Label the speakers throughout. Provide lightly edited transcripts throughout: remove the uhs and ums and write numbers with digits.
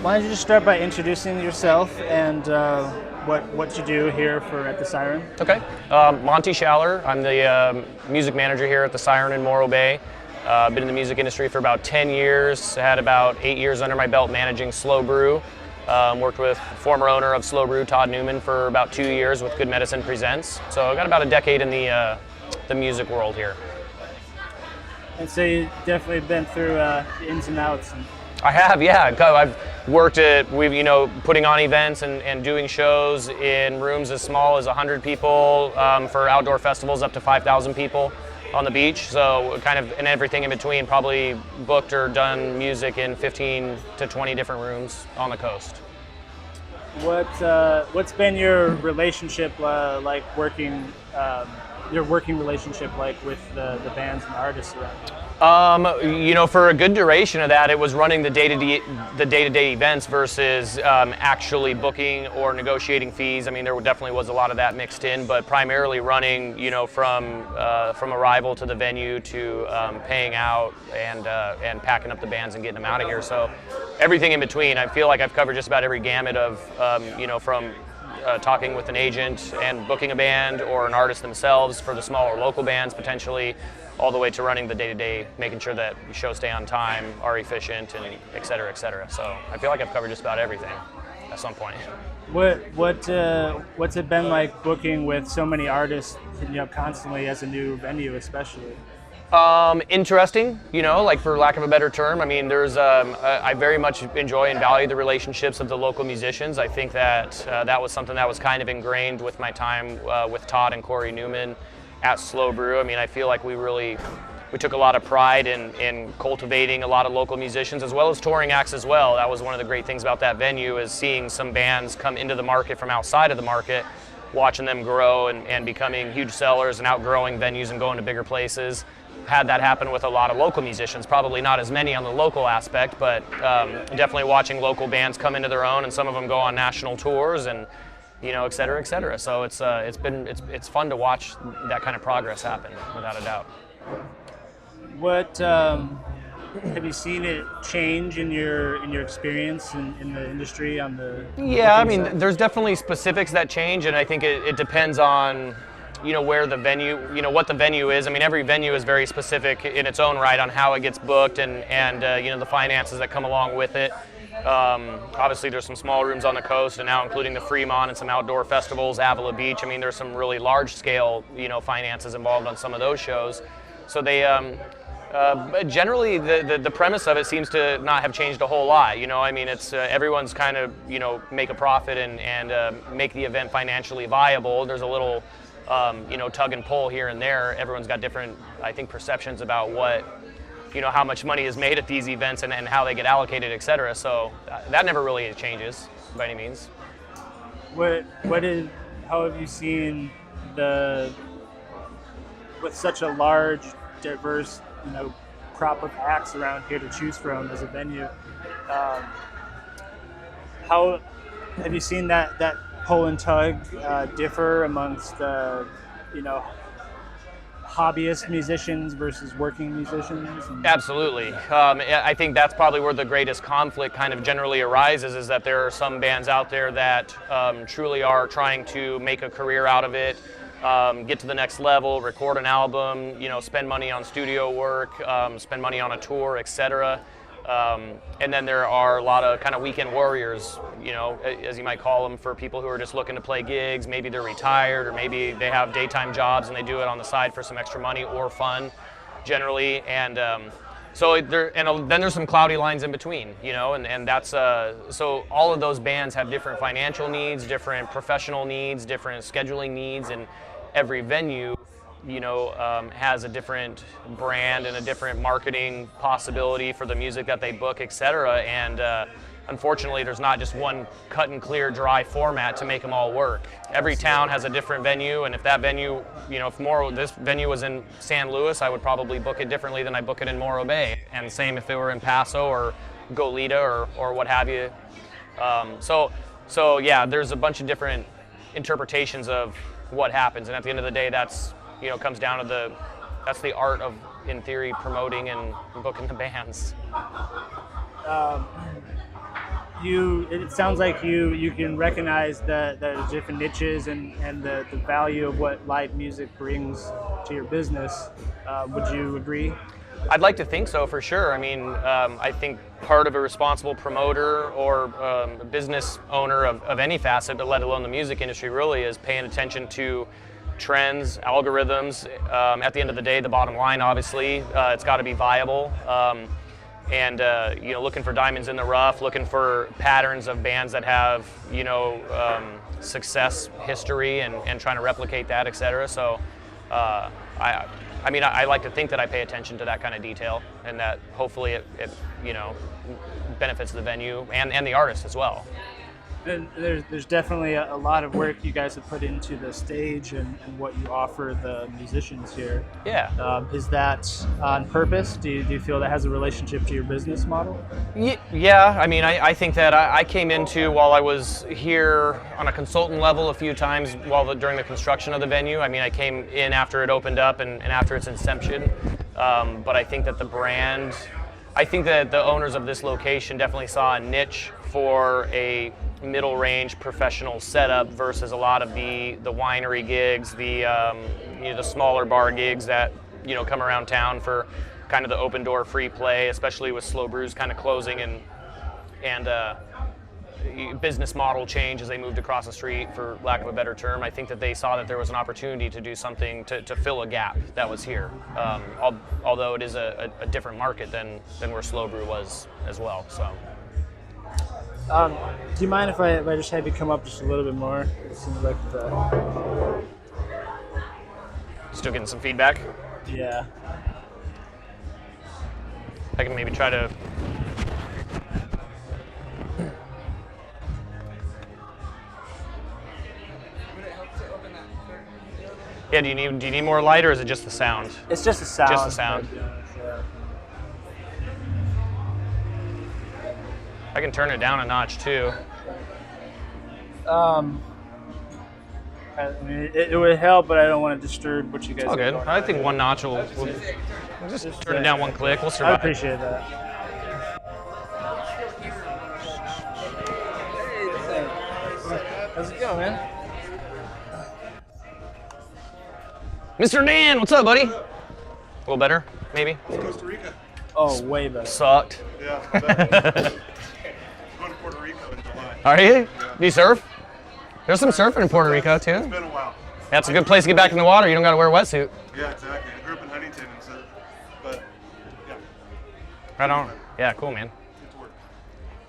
Speaker 1: Why don't you just start by introducing yourself and what you do here at the Siren?
Speaker 2: Okay. Monte Schaller. I'm the music manager here at the Siren in Morro Bay. Been in the music industry for about 10 years. Had about 8 years under my belt managing SLO Brew. Worked with former owner of SLO Brew, Todd Newman, for about 2 years with Good Medicine Presents. So I got about a decade in the music world here.
Speaker 1: And so you've definitely been through the ins and outs.
Speaker 2: I have, yeah. I've worked at, putting on events and doing shows in rooms as small as 100 people for outdoor festivals up to 5,000 people on the beach. So kind of, and everything in between, probably booked or done music in 15 to 20 different rooms on the coast.
Speaker 1: What's been your relationship like working? Your working relationship like with the bands and artists around you?
Speaker 2: For a good duration of that, it was running the day-to-day events versus actually booking or negotiating fees. I mean, there definitely was a lot of that mixed in, but primarily running, from arrival to the venue to paying out and packing up the bands and getting them out of here. So everything in between. I feel like I've covered just about every gamut of, from talking with an agent and booking a band or an artist themselves for the smaller local bands potentially, all the way to running the day-to-day, making sure that shows stay on time, are efficient, and et cetera, et cetera. So I feel like I've covered just about everything at some point.
Speaker 1: What's it been like booking with so many artists, constantly as a new venue, especially?
Speaker 2: Interesting, like for lack of a better term. I mean, I very much enjoy and value the relationships of the local musicians. I think that that was something that was kind of ingrained with my time with Todd and Corey Newman at SLO Brew. I mean, I feel like we took a lot of pride in cultivating a lot of local musicians as well as touring acts as well. That was one of the great things about that venue, is seeing some bands come into the market from outside of the market, watching them grow and becoming huge sellers and outgrowing venues and going to bigger places. Had that happen with a lot of local musicians, probably not as many on the local aspect, but definitely watching local bands come into their own, and some of them go on national tours and et cetera, et cetera. So it's fun to watch that kind of progress happen, without a doubt.
Speaker 1: What have you seen it change in your experience in the industry on the?
Speaker 2: Yeah, I mean, there's definitely specifics that change, and I think it depends on where the venue, what the venue is. I mean, every venue is very specific in its own right on how it gets booked and the finances that come along with it. Obviously, there's some small rooms on the coast, and now including the Fremont and some outdoor festivals, Avila Beach. I mean, there's some really large-scale, finances involved on some of those shows. So they, generally, the premise of it seems to not have changed a whole lot. I mean, it's everyone's kind of, make a profit and make the event financially viable. There's a little tug and pull here and there. Everyone's got different, I think, perceptions about what, how much money is made at these events and how they get allocated, et cetera. So that never really changes by any means.
Speaker 1: How have you seen with such a large, diverse, crop of acts around here to choose from as a venue, how have you seen that pull and tug differ amongst hobbyist musicians versus working musicians?
Speaker 2: Absolutely. I think that's probably where the greatest conflict kind of generally arises, is that there are some bands out there that truly are trying to make a career out of it, get to the next level, record an album, spend money on studio work, spend money on a tour, etc. And then there are a lot of kind of weekend warriors, as you might call them, for people who are just looking to play gigs. Maybe they're retired, or maybe they have daytime jobs and they do it on the side for some extra money or fun, generally. And then there's some cloudy lines in between, and that's so all of those bands have different financial needs, different professional needs, different scheduling needs, and every venue has a different brand and a different marketing possibility for the music that they book, etc. And unfortunately, there's not just one cut and clear, dry format to make them all work. Every town has a different venue, and if that venue, this venue was in San Luis, I would probably book it differently than I book it in Morro Bay. And same if it were in Paso or Goleta or what have you. So yeah, there's a bunch of different interpretations of what happens, and at the end of the day, that's comes down to that's the art of, in theory, promoting and booking the bands.
Speaker 1: it sounds like you can recognize the different niches and the value of what live music brings to your business. Would you agree?
Speaker 2: I'd like to think so, for sure. I mean, I think part of a responsible promoter or a business owner of any facet, but let alone the music industry, really is paying attention to trends, algorithms. At the end of the day, the bottom line, obviously, it's got to be viable. And looking for diamonds in the rough, looking for patterns of bands that have success history and trying to replicate that, etc. So I like to think that I pay attention to that kind of detail, and that hopefully it benefits the venue and the artist as well.
Speaker 1: And there's definitely a lot of work you guys have put into the stage and what you offer the musicians here.
Speaker 2: Yeah.
Speaker 1: Is that on purpose? Do you feel that has a relationship to your business model?
Speaker 2: Yeah. I mean, I think that I came into, while I was here on a consultant level a few times during the construction of the venue. I mean, I came in after it opened up and after its inception. But I think that the owners of this location definitely saw a niche for a middle range professional setup versus a lot of the winery gigs, the smaller bar gigs that come around town for kind of the open door free play, especially with SLO Brews kind of closing and business model change as they moved across the street, for lack of a better term. I think that they saw that there was an opportunity to do something to fill a gap that was here, although it is a different market than where SLO Brew was as well. So.
Speaker 1: Do you mind if I just have you come up just a little bit more? It seems like
Speaker 2: Still getting some feedback?
Speaker 1: Yeah.
Speaker 2: I can maybe try to. Yeah, do you need more light, or is it just the sound?
Speaker 1: It's just the sound.
Speaker 2: Just the sound. I can turn it down a notch too.
Speaker 1: I mean, it would help, but I don't want to disturb what you guys.
Speaker 2: All good. I think one notch will just turn it down one click. We'll survive.
Speaker 1: I appreciate that. How's it going, man?
Speaker 2: Mr. Dan, what's up, buddy? A little better, maybe?
Speaker 3: Costa Rica.
Speaker 1: Oh, way better.
Speaker 2: Sucked.
Speaker 3: Yeah. Going to Puerto Rico in July.
Speaker 2: Are you? Do you surf? There's some surfing in Puerto Rico, too.
Speaker 3: It's been a while.
Speaker 2: That's a good place to get back in the water. You don't got to wear a wetsuit.
Speaker 3: Yeah, exactly. I grew up in Huntington, and so, but yeah.
Speaker 2: Right on. Yeah, cool, man.
Speaker 3: It's work.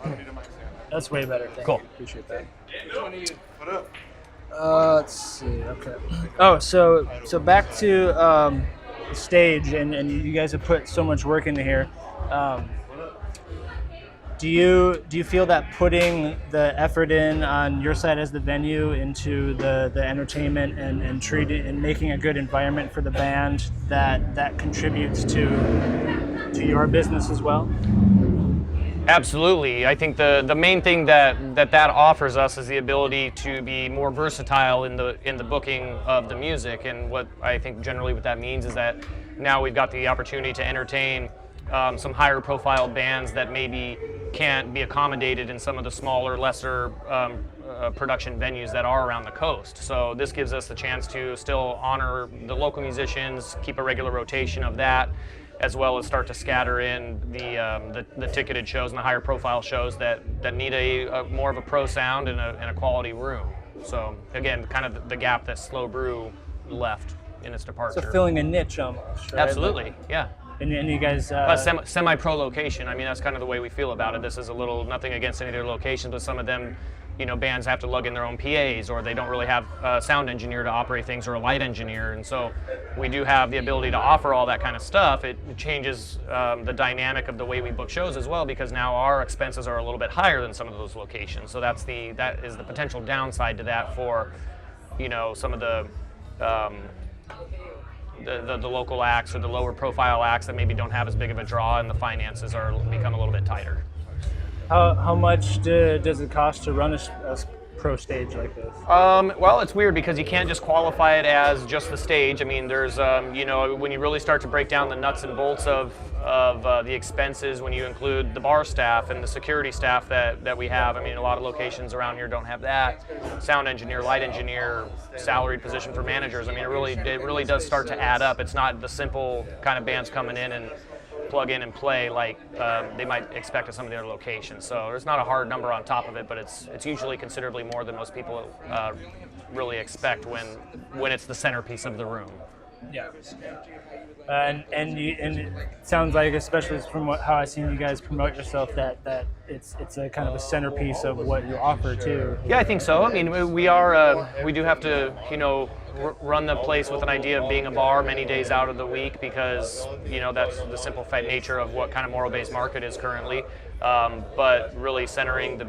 Speaker 3: I don't need a mic stand.
Speaker 1: That's way better. Thank
Speaker 2: Cool.
Speaker 1: you. Appreciate that.
Speaker 3: What up?
Speaker 1: Let's see. Okay. Oh, so back to the stage, and you guys have put so much work into here. Do you feel that putting the effort in on your side as the venue into the entertainment and treating and making a good environment for the band that contributes to your business as well?
Speaker 2: Absolutely. I think the main thing that offers us is the ability to be more versatile in the booking of the music. And what I think generally what that means is that now we've got the opportunity to entertain some higher profile bands that maybe can't be accommodated in some of the smaller, lesser production venues that are around the coast. So this gives us the chance to still honor the local musicians, keep a regular rotation of that, as well as start to scatter in the ticketed shows and the higher profile shows that need a more of a pro sound and a quality room. So again, kind of the gap that SLO Brew left in its departure.
Speaker 1: So filling a niche almost, right?
Speaker 2: Absolutely, yeah.
Speaker 1: And you guys...
Speaker 2: semi-pro location. I mean, that's kind of the way we feel about it. This is a little, nothing against any of their locations, but some of them, bands have to lug in their own PAs, or they don't really have a sound engineer to operate things, or a light engineer. And so we do have the ability to offer all that kind of stuff. It changes the dynamic of the way we book shows as well, because now our expenses are a little bit higher than some of those locations. So that is the potential downside to that for, some of the local acts or the lower profile acts that maybe don't have as big of a draw, and the finances become a little bit tighter.
Speaker 1: How much does it cost to run a pro stage like this?
Speaker 2: Well, it's weird because you can't just qualify it as just the stage. I mean, there's, when you really start to break down the nuts and bolts of the expenses, when you include the bar staff and the security staff that we have. I mean, a lot of locations around here don't have that. Sound engineer, light engineer, salaried position for managers. I mean, it really does start to add up. It's not the simple kind of bands coming in and plug in and play like they might expect at some of the other locations. So there's not a hard number on top of it, but it's usually considerably more than most people really expect when it's the centerpiece of the room.
Speaker 1: Yeah. And it sounds like, especially from how I've seen you guys promote yourself, that it's a kind of a centerpiece of what you offer too.
Speaker 2: Yeah, I think so. I mean, we do have to, run the place with an idea of being a bar many days out of the week because, that's the simplified nature of what kind of moral-based market is currently. But really centering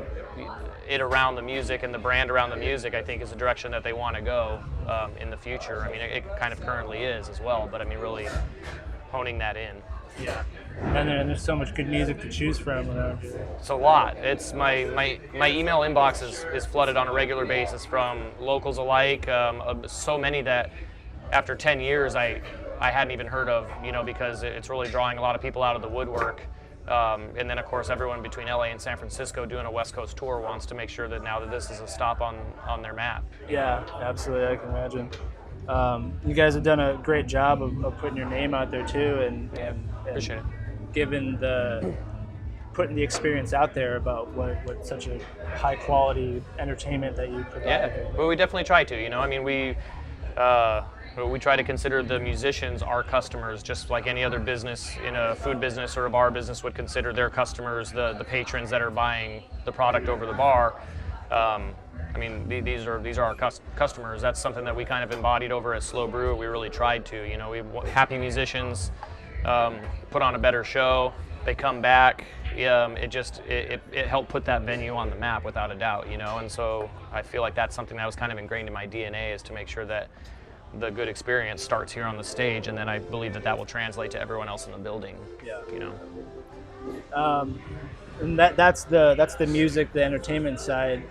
Speaker 2: it around the music and the brand around the music, I think, is the direction that they want to go in the future. I mean, it kind of currently is as well, but I mean, really honing that in.
Speaker 1: Yeah, and there's so much good music to choose from around here.
Speaker 2: It's a lot. It's my email inbox is flooded on a regular basis from locals alike. So many that after 10 years I hadn't even heard of, because it's really drawing a lot of people out of the woodwork. And then, of course, everyone between LA and San Francisco doing a West Coast tour wants to make sure that now that this is a stop on their map.
Speaker 1: Yeah, absolutely. I can imagine. You guys have done a great job of putting your name out there too, and
Speaker 2: Appreciate it.
Speaker 1: Putting the experience out there about what such a high quality entertainment that you provide.
Speaker 2: Yeah, well, we definitely try to. I mean, we try to consider the musicians our customers, just like any other business in a food business or a bar business would consider their customers the patrons that are buying the product over the bar. I mean, these are our customers. That's something that we kind of embodied over at SLO Brew. We really tried to. We happy musicians put on a better show. They come back. It helped put that venue on the map without a doubt. And so I feel like that's something that was kind of ingrained in my DNA, is to make sure that the good experience starts here on the stage, and then I believe that will translate to everyone else in the building.
Speaker 1: Yeah. And that's the music, the entertainment side.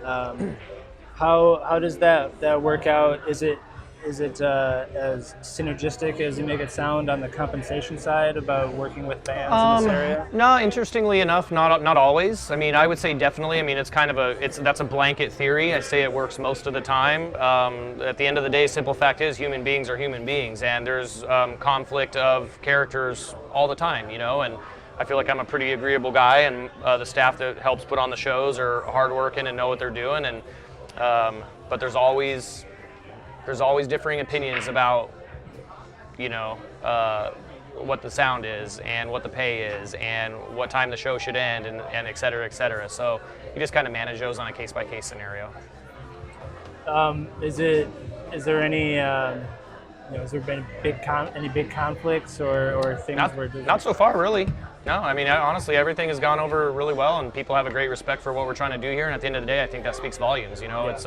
Speaker 1: How does that work out? Is it as synergistic as you make it sound on the compensation side about working with bands in this area?
Speaker 2: No, interestingly enough, not always. I mean, I would say definitely. I mean, it's kind of that's a blanket theory. I say it works most of the time. At the end of the day, simple fact is human beings are human beings, and there's conflict of characters all the time, and I feel like I'm a pretty agreeable guy, and the staff that helps put on the shows are hardworking and know what they're doing, and but there's always differing opinions about, what the sound is and what the pay is and what time the show should end and et cetera, et cetera. So you just kind of manage those on a case-by-case scenario.
Speaker 1: Is there any, has there been any big conflicts or things
Speaker 2: Not so far, really. No, I mean, honestly, everything has gone over really well, and people have a great respect for what we're trying to do here. And at the end of the day, I think that speaks volumes. It's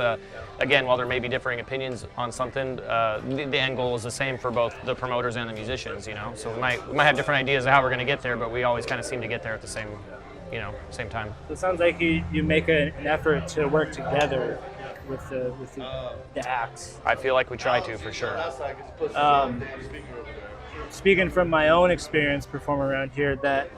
Speaker 2: again, while there may be differing opinions on something, the end goal is the same for both the promoters and the musicians. So we might have different ideas of how we're going to get there, but we always kind of seem to get there at the same time.
Speaker 1: So it sounds like you make an effort to work together with the acts.
Speaker 2: I feel like we try to, for sure.
Speaker 1: Speaking from my own experience performing around here, that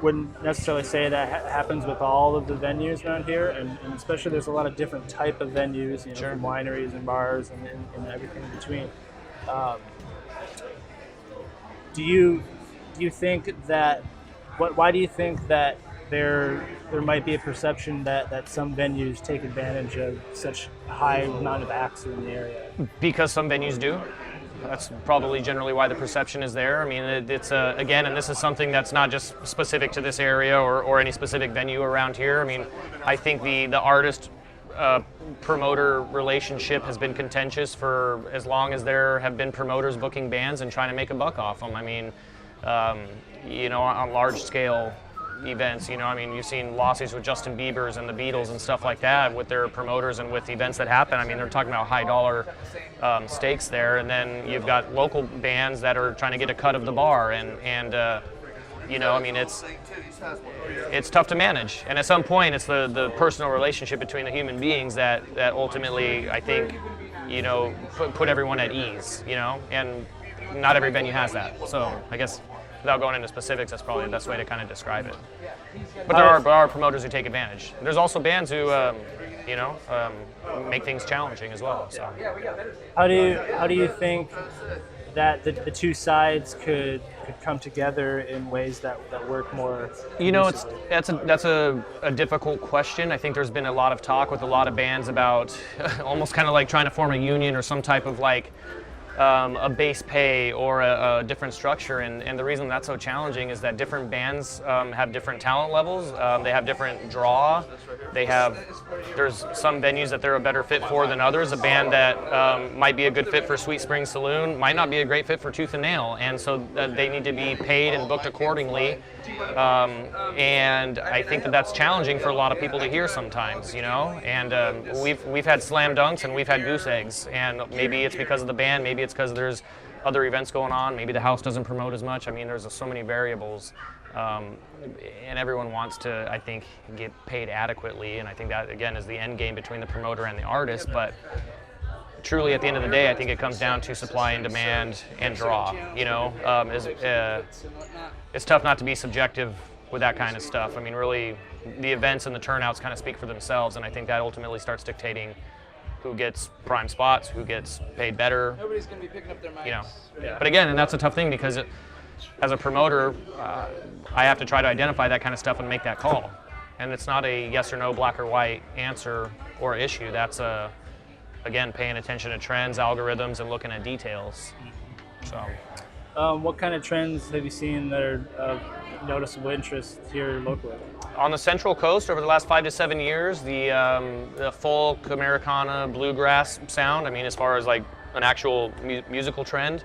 Speaker 1: wouldn't necessarily say that happens with all of the venues around here, and especially there's a lot of different type of venues,
Speaker 2: Sure.
Speaker 1: From wineries and bars and everything in between. Do you think that why do you think that there might be a perception that some venues take advantage of such high amount of acts in the area?
Speaker 2: Because some venues do. That's probably generally why the perception is there. I mean, it's again, and this is something that's not just specific to this area or any specific venue around here. I mean, I think the artist promoter relationship has been contentious for as long as there have been promoters booking bands and trying to make a buck off them. I mean, on large scale events, you've seen lawsuits with Justin Bieber's and the Beatles and stuff like that with their promoters and with events that happen. I mean, they're talking about high dollar stakes there, and then you've got local bands that are trying to get a cut of the bar, and You know, I mean, it's tough to manage, and at some point, it's the personal relationship between the human beings that ultimately, I think, you know, put everyone at ease. You know, and not every venue has that. So I guess without going into specifics, that's probably the best way to kind of describe it. But there are promoters who take advantage. There's also bands who, you know, make things challenging as well. So
Speaker 1: how do you think that the two sides could come together in ways that work more?
Speaker 2: You know, that's a difficult question. I think there's been a lot of talk with a lot of bands about almost kind of like trying to form a union or some type of like a base pay or a different structure, and the reason that's so challenging is that different bands have different talent levels. They have different draw. There's some venues that they're a better fit for than others. A band that might be a good fit for Sweet Spring Saloon might not be a great fit for Tooth and Nail, and so they need to be paid and booked accordingly. And I think that's challenging for a lot of people to hear sometimes, you know. And we've had slam dunks and we've had goose eggs, and maybe it's because of the band, maybe it's because there's other events going on, maybe the house doesn't promote as much. I mean, there's so many variables, and everyone wants to, I think, get paid adequately, and I think that, again, is the end game between the promoter and the artist. But truly, at the end of the day, I think it comes down to supply and demand and draw. You know, it's tough not to be subjective with that kind of stuff. I mean, really, the events and the turnouts kind of speak for themselves, and I think that ultimately starts dictating who gets prime spots, who gets paid better.
Speaker 4: Nobody's going to be picking up their mics.
Speaker 2: You know, but again, and that's a tough thing because as a promoter, I have to try to identify that kind of stuff and make that call. And it's not a yes or no, black or white answer or issue. That's again, paying attention to trends, algorithms, and looking at details. So,
Speaker 1: what kind of trends have you seen that are of noticeable interest here locally?
Speaker 2: On the Central Coast, over the last 5 to 7 years, the folk, Americana, bluegrass sound, I mean, as far as like an actual musical trend,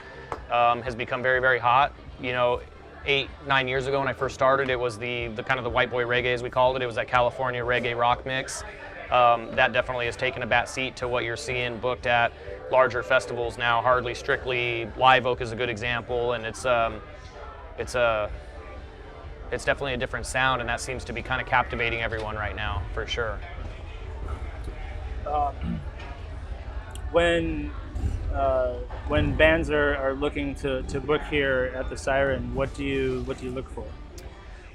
Speaker 2: has become very, very hot. You know, 8-9 years ago when I first started, it was the kind of the white boy reggae, as we called it. It was that California reggae rock mix. That definitely has taken a back seat to what you're seeing booked at larger festivals now. Hardly Strictly, Live Oak is a good example, and it's definitely a different sound, and that seems to be kind of captivating everyone right now, for sure.
Speaker 1: When bands are looking to book here at the Siren, what do you look for?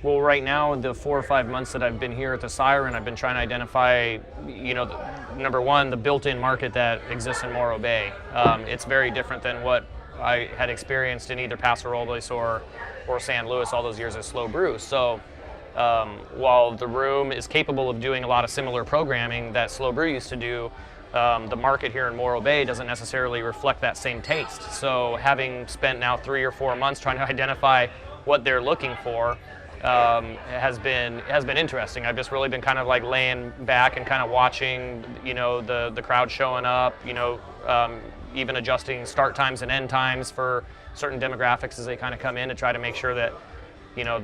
Speaker 2: Well, right now, the 4 or 5 months that I've been here at the Siren, I've been trying to identify, you know, number one, the built-in market that exists in Morro Bay. It's very different than what I had experienced in either Paso Robles or San Luis all those years at Slow Brew. So while the room is capable of doing a lot of similar programming that Slow Brew used to do, the market here in Morro Bay doesn't necessarily reflect that same taste. So having spent now 3 or 4 months trying to identify what they're looking for, has been interesting. I've just really been kind of like laying back and kind of watching, you know, the crowd showing up, you know, even adjusting start times and end times for certain demographics as they kind of come in to try to make sure that, you know,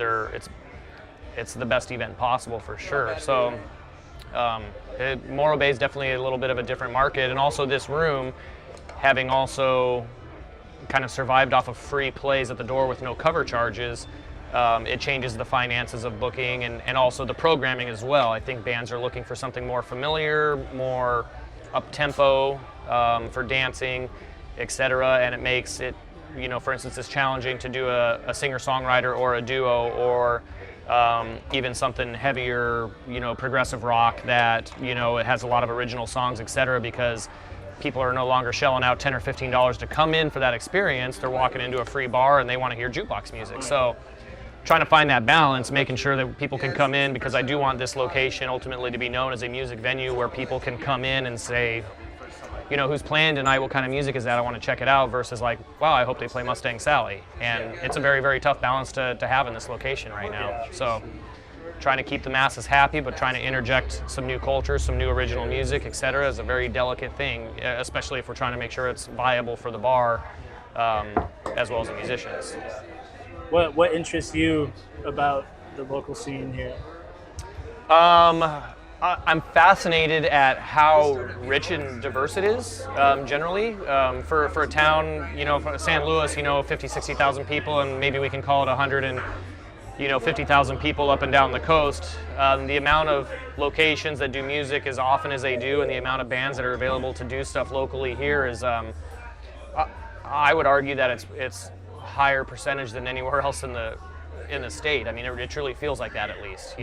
Speaker 2: it's the best event possible for sure. So Morro Bay is definitely a little bit of a different market, and also this room, having also kind of survived off of free plays at the door with no cover charges, it changes the finances of booking and also the programming as well. I think bands are looking for something more familiar, more up-tempo for dancing, etc. And it makes it, you know, for instance, it's challenging to do a singer-songwriter or a duo or even something heavier, you know, progressive rock that, you know, it has a lot of original songs, etc. because people are no longer shelling out $10 or $15 to come in for that experience. They're walking into a free bar and they want to hear jukebox music. So trying to find that balance, making sure that people can come in, because I do want this location ultimately to be known as a music venue where people can come in and say, you know, who's playing tonight, what kind of music is that, I want to check it out, versus like, wow, I hope they play Mustang Sally. And it's a very, very tough balance to have in this location right now. So trying to keep the masses happy, but trying to interject some new culture, some new original music, etc. is a very delicate thing, especially if we're trying to make sure it's viable for the bar as well as the musicians.
Speaker 1: What interests you about the local scene here?
Speaker 2: I'm fascinated at how rich and diverse it is, generally. For a town, you know, for San Luis, you know, 50, 60,000 people, and maybe we can call it 100 and 50,000 people up and down the coast. The amount of locations that do music as often as they do, and the amount of bands that are available to do stuff locally here is, I would argue that it's higher percentage than anywhere else in the state. I mean, it truly feels like that, at least.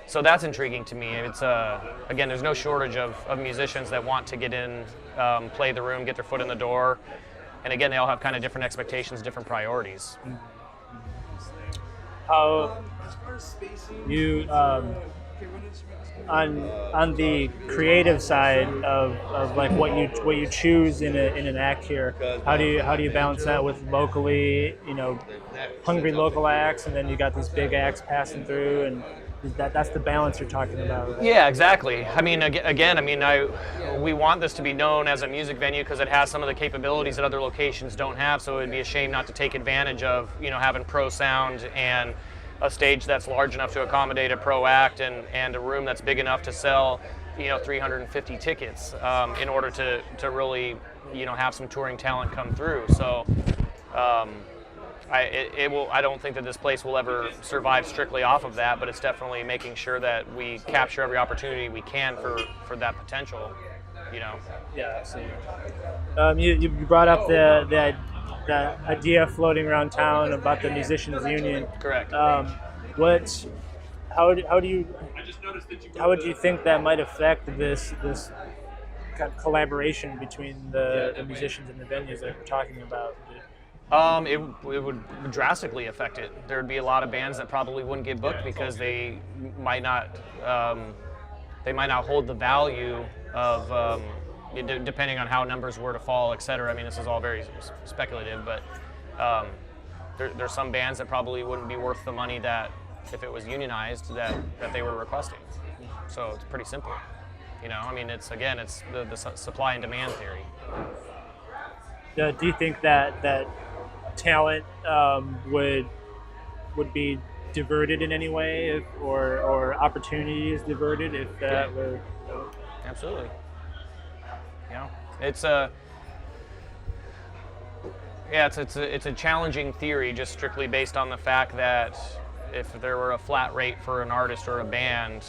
Speaker 2: So that's intriguing to me. It's again, there's no shortage of musicians that want to get in, play the room, get their foot in the door, and again, they all have kind of different expectations, different priorities.
Speaker 1: How you on the creative side of like what you choose in an act here, how do you balance that with locally, hungry local acts, and then you got these big acts passing through, and that's the balance you're talking about, right?
Speaker 2: Yeah, exactly. I mean, again, we want this to be known as a music venue because it has some of the capabilities that other locations don't have. So it'd be a shame not to take advantage of, having pro sound and a stage that's large enough to accommodate a pro act, and a room that's big enough to sell, 350 tickets in order to really, have some touring talent come through. So. I don't think that this place will ever survive strictly off of that, but it's definitely making sure that we capture every opportunity we can for that potential,
Speaker 1: Yeah, absolutely. You brought up the idea floating around town about the musicians union.
Speaker 2: Correct.
Speaker 1: How would you think that might affect this kind of collaboration between the musicians and the venues that we're talking about?
Speaker 2: It would drastically affect it. There would be a lot of bands that probably wouldn't get booked because they might not hold the value of, depending on how numbers were to fall, et cetera. I mean, this is all very speculative, but there's some bands that probably wouldn't be worth the money that, if it was unionized, that they were requesting. So it's pretty simple. I mean, it's the supply and demand theory.
Speaker 1: Do you think that talent would be diverted in any way, or opportunities diverted if that were?
Speaker 2: Absolutely. It's a challenging theory, just strictly based on the fact that if there were a flat rate for an artist or a band,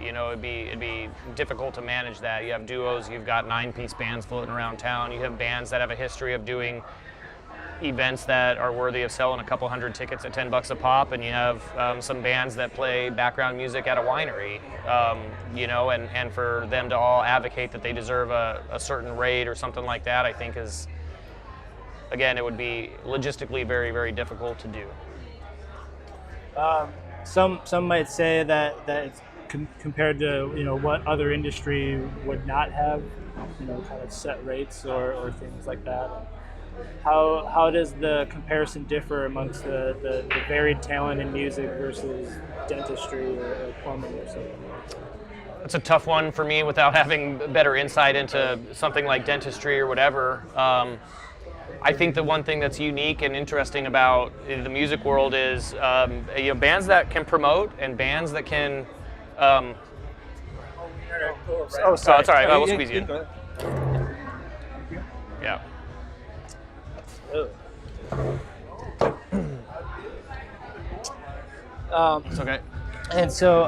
Speaker 2: it'd be difficult to manage that. You have duos, you've got 9-piece bands floating around town, you have bands that have a history of doing events that are worthy of selling a couple hundred tickets at $10 a pop, and you have some bands that play background music at a winery, and for them to all advocate that they deserve a certain rate or something like that, I think is, again, it would be logistically very, very difficult to do.
Speaker 1: Some might say that it's compared to what other industry would not have kind of set rates or things like that. How does the comparison differ amongst the varied talent in music versus dentistry or plumbing or something?
Speaker 2: It's a tough one for me without having better insight into something like dentistry or whatever. I think the one thing that's unique and interesting about the music world is bands that can promote and bands that can. Oh, sorry. It's all right. We'll squeeze you in. Yeah. It's okay.
Speaker 1: And so,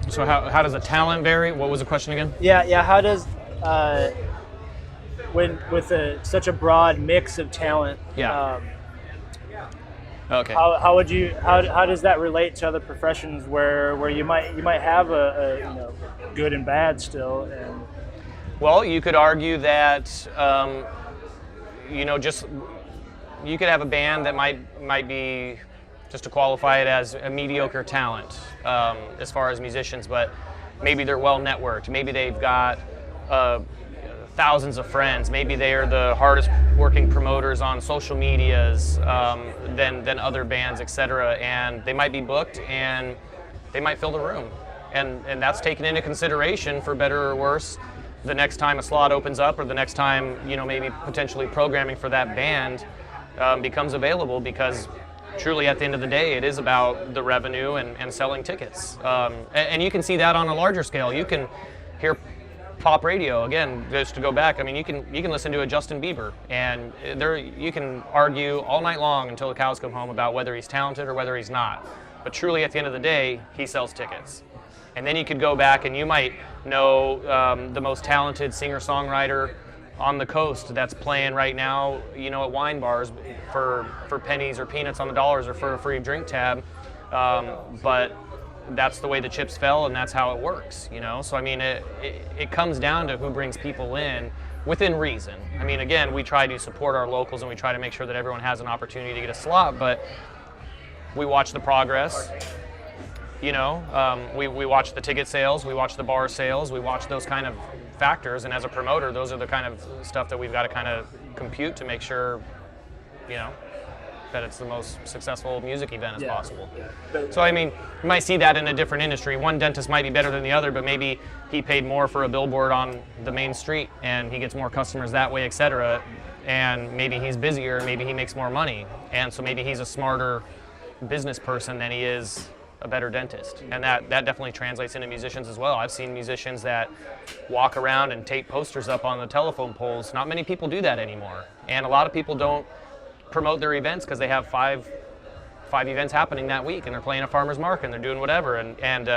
Speaker 2: So how does the talent vary? What was the question again?
Speaker 1: Yeah. How does when with such a broad mix of talent?
Speaker 2: Yeah. Okay.
Speaker 1: How does that relate to other professions where you might have a good and bad still? And
Speaker 2: well, you could argue that just you could have a band that might be, just to qualify it, as a mediocre talent as far as musicians, but maybe they're well networked. Maybe they've got thousands of friends. Maybe they are the hardest working promoters on social medias than other bands, etc. And they might be booked and they might fill the room. And that's taken into consideration, for better or worse, the next time a slot opens up, or the next time maybe potentially programming for that band becomes available, because truly at the end of the day it is about the revenue and selling tickets. And you can see that on a larger scale. You can hear pop radio, again, just to go back, I mean, you can listen to a Justin Bieber, and you can argue all night long until the cows come home about whether he's talented or whether he's not. But truly, at the end of the day, he sells tickets. And then you could go back and you might know the most talented singer-songwriter on the coast that's playing right now, you know, at wine bars for pennies or peanuts on the dollars or for a free drink tab. But that's the way the chips fell, and that's how it works, you know? So, I mean, it comes down to who brings people in within reason. I mean, again, we try to support our locals and we try to make sure that everyone has an opportunity to get a slot, but we watch the progress, you know? We watch the ticket sales, we watch the bar sales, we watch those kind of factors, and as a promoter, those are the kind of stuff that we've got to kind of compute to make sure, you know, that it's the most successful music event as possible. So, I mean, you might see that in a different industry. One dentist might be better than the other, but maybe he paid more for a billboard on the main street and he gets more customers that way, etc. And maybe he's busier, maybe he makes more money. And so maybe he's a smarter business person than he is a better dentist. And that definitely translates into musicians as well. I've seen musicians that walk around and tape posters up on the telephone poles. Not many people do that anymore. And a lot of people don't promote their events because they have five events happening that week, and they're playing a farmer's market and they're doing whatever, and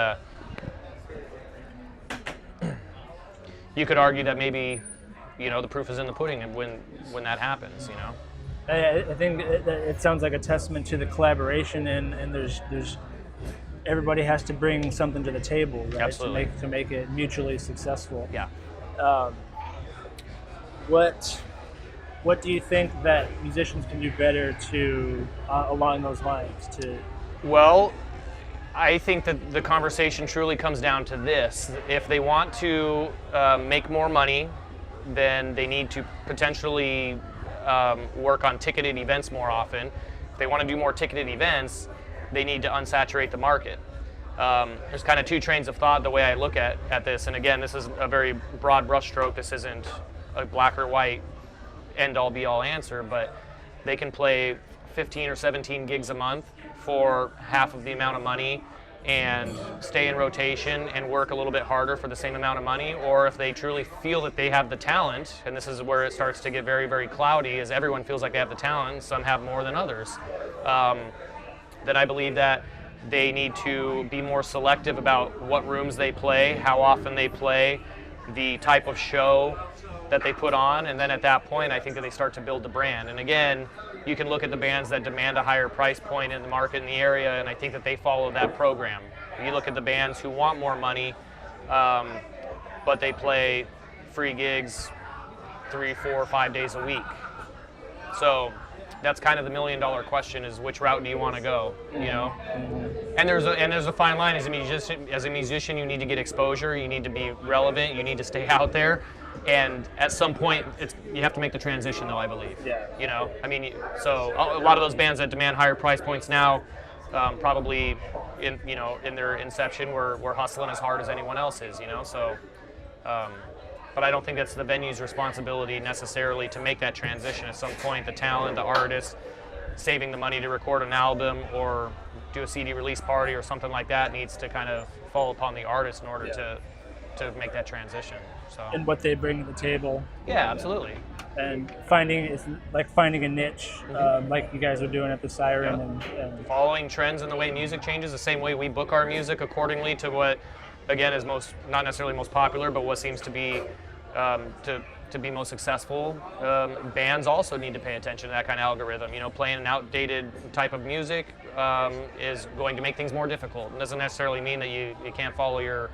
Speaker 2: you could argue that maybe, you know, the proof is in the pudding when that happens, you know.
Speaker 1: I think it sounds like a testament to the collaboration, and there's everybody has to bring something to the table, right?
Speaker 2: Absolutely.
Speaker 1: To make it mutually successful.
Speaker 2: Yeah.
Speaker 1: What do you think that musicians can do better to along those lines?
Speaker 2: Well, I think that the conversation truly comes down to this. If they want to make more money, then they need to potentially work on ticketed events more often. If they want to do more ticketed events, they need to unsaturate the market. There's kind of two trains of thought the way I look at this. And again, this is a very broad brushstroke. This isn't a black or white end-all be-all answer, but they can play 15 or 17 gigs a month for half of the amount of money and stay in rotation and work a little bit harder for the same amount of money. Or if they truly feel that they have the talent, and this is where it starts to get very, very cloudy, is everyone feels like they have the talent, some have more than others, then I believe that they need to be more selective about what rooms they play, how often they play, the type of show that they put on, and then at that point I think that they start to build the brand. And again, you can look at the bands that demand a higher price point in the market in the area, and I think that they follow that program. You look at the bands who want more money, but they play free gigs 3, 4, 5 days a week. So that's kind of the $1 million question, is which route do you want to go, you know? And there's a fine line. As a musician, you need to get exposure, you need to be relevant, you need to stay out there. And at some point, you have to make the transition, though, I believe.
Speaker 1: Yeah.
Speaker 2: You know, I mean, so a lot of those bands that demand higher price points now, probably in their inception, were hustling as hard as anyone else is. You know, so. But I don't think that's the venue's responsibility necessarily to make that transition. At some point, the talent, the artist, saving the money to record an album or do a CD release party or something like that needs to kind of fall upon the artist in order to make that transition. So.
Speaker 1: And what they bring to the table.
Speaker 2: Yeah, absolutely.
Speaker 1: And it's like finding a niche, like you guys are doing at the Siren.
Speaker 2: Yeah.
Speaker 1: And
Speaker 2: following trends in the way music changes, the same way we book our music accordingly to what, again, is not necessarily most popular, but what seems to be to be most successful. Bands also need to pay attention to that kind of algorithm. You know, playing an outdated type of music is going to make things more difficult. It doesn't necessarily mean that you can't follow your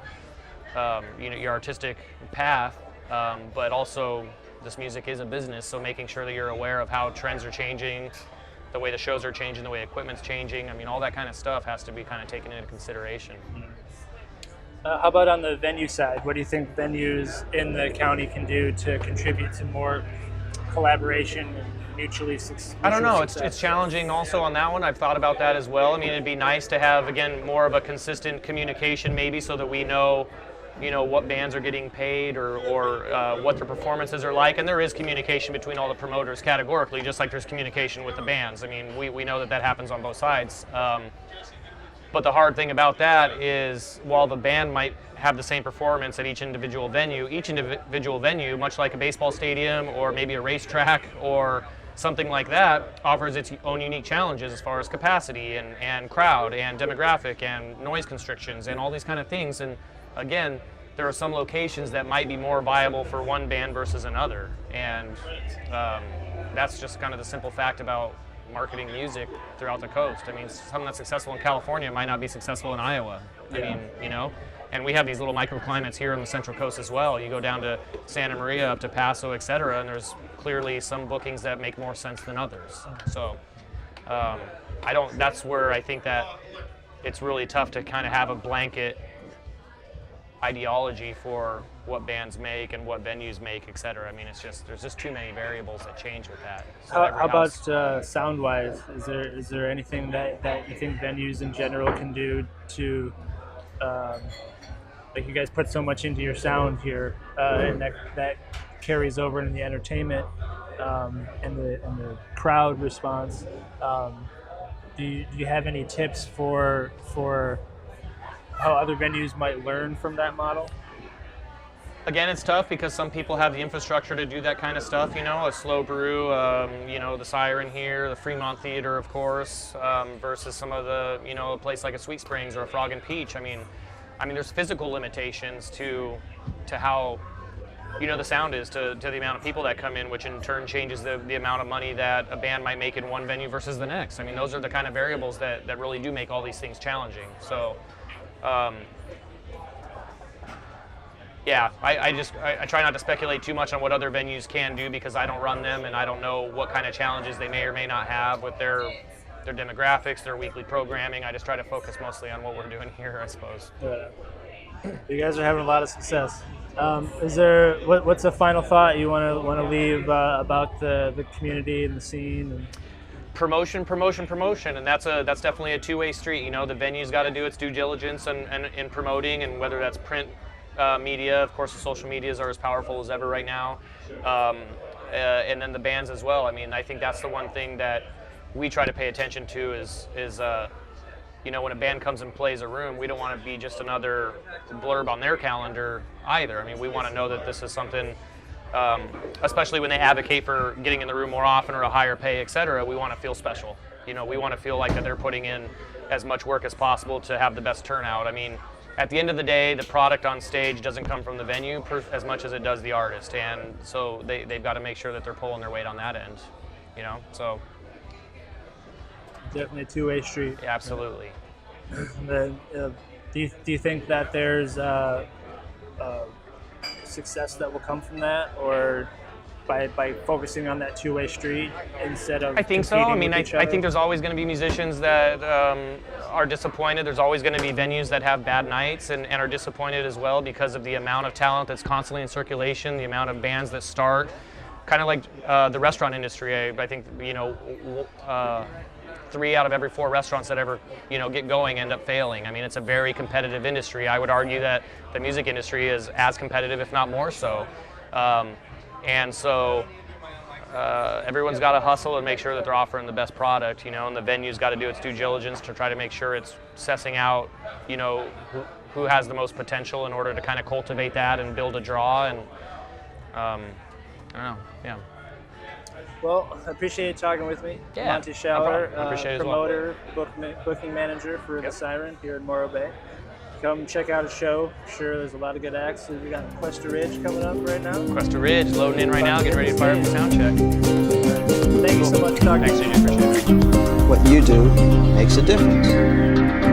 Speaker 2: your artistic path, but also this music is a business, so making sure that you're aware of how trends are changing, the way the shows are changing, the way equipment's changing. I mean, all that kind of stuff has to be kind of taken into consideration.
Speaker 1: how about on the venue side? What do you think venues in the county can do to contribute to more collaboration and mutually success?
Speaker 2: I don't know. It's challenging also on that one. I've thought about that as well. I mean, it'd be nice to have, again, more of a consistent communication maybe, so that we know, what bands are getting paid or what their performances are like. And there is communication between all the promoters categorically, just like there's communication with the bands. I mean, we know that happens on both sides. But the hard thing about that is, while the band might have the same performance at each individual venue, much like a baseball stadium or maybe a racetrack or something like that, offers its own unique challenges as far as capacity and crowd and demographic and noise constrictions and all these kind of things. And again, there are some locations that might be more viable for one band versus another. And that's just kind of the simple fact about marketing music throughout the coast. I mean, something that's successful in California might not be successful in Iowa. I mean, you know, and we have these little microclimates here on the Central Coast as well. You go down to Santa Maria, up to Paso, et cetera, and there's clearly some bookings that make more sense than others. So that's where I think that it's really tough to kind of have a blanket ideology for what bands make and what venues make, et cetera. I mean, there's just too many variables that change with that. So
Speaker 1: how about sound-wise? Is there anything that you think venues in general can do to, like, you guys put so much into your sound here, and that carries over into the entertainment and the crowd response. Do you have any tips for how other venues might learn from that model?
Speaker 2: Again, it's tough because some people have the infrastructure to do that kind of stuff, you know, a SLO Brew, you know, the Siren here, the Fremont Theater, of course, versus some of the, you know, a place like a Sweet Springs or a Frog and Peach. I mean, there's physical limitations to how, you know, the sound is to the amount of people that come in, which in turn changes the amount of money that a band might make in one venue versus the next. I mean, those are the kind of variables that really do make all these things challenging. So, yeah, I try not to speculate too much on what other venues can do because I don't run them and I don't know what kind of challenges they may or may not have with their demographics, their weekly programming. I just try to focus mostly on what we're doing here, I suppose.
Speaker 1: Yeah. You guys are having a lot of success. Is there what's a final thought you want to leave about the community and the scene? And
Speaker 2: promotion, and that's definitely a two-way street. You know, the venue's got to do its due diligence in promoting, and whether that's print media, of course, the social medias are as powerful as ever right now, and then the bands as well. I mean, I think that's the one thing that we try to pay attention to is you know, when a band comes and plays a room, we don't want to be just another blurb on their calendar either. I mean, we want to know that this is something, especially when they advocate for getting in the room more often or a higher pay, et cetera, we want to feel special. You know, we want to feel like that they're putting in as much work as possible to have the best turnout. I mean, at the end of the day, the product on stage doesn't come from the venue as much as it does the artist, and so they've got to make sure that they're pulling their weight on that end, you know, so.
Speaker 1: Definitely a two-way street.
Speaker 2: Yeah, absolutely.
Speaker 1: Do you think that there's success that will come from that, or by focusing on that two-way street instead of
Speaker 2: I think so. I mean, I think there's always going to be musicians that are disappointed. There's always going to be venues that have bad nights and are disappointed as well because of the amount of talent that's constantly in circulation, the amount of bands that start. Kind of like the restaurant industry. I think, you know, 3 out of every 4 restaurants that ever, you know, get going end up failing. I mean, it's a very competitive industry. I would argue that the music industry is as competitive, if not more so. And so everyone's got to hustle and make sure that they're offering the best product, you know, and the venue's got to do its due diligence to try to make sure it's sussing out, you know, who has the most potential in order to kind of cultivate that and build a draw. And I don't know, yeah.
Speaker 1: Well, I appreciate you talking with me.
Speaker 2: Yeah,
Speaker 1: Monte Schaller,
Speaker 2: no appreciate it
Speaker 1: promoter, booking manager for the Siren here in Morro Bay. Come check out a show. I'm sure there's a lot of good acts. We got Cuesta Ridge coming up right now.
Speaker 2: Cuesta Ridge loading in right now, getting ready to fire up the sound check.
Speaker 1: Thank you so much for talking.
Speaker 2: Thanks, AJ. Appreciate it.
Speaker 4: What you do makes a difference.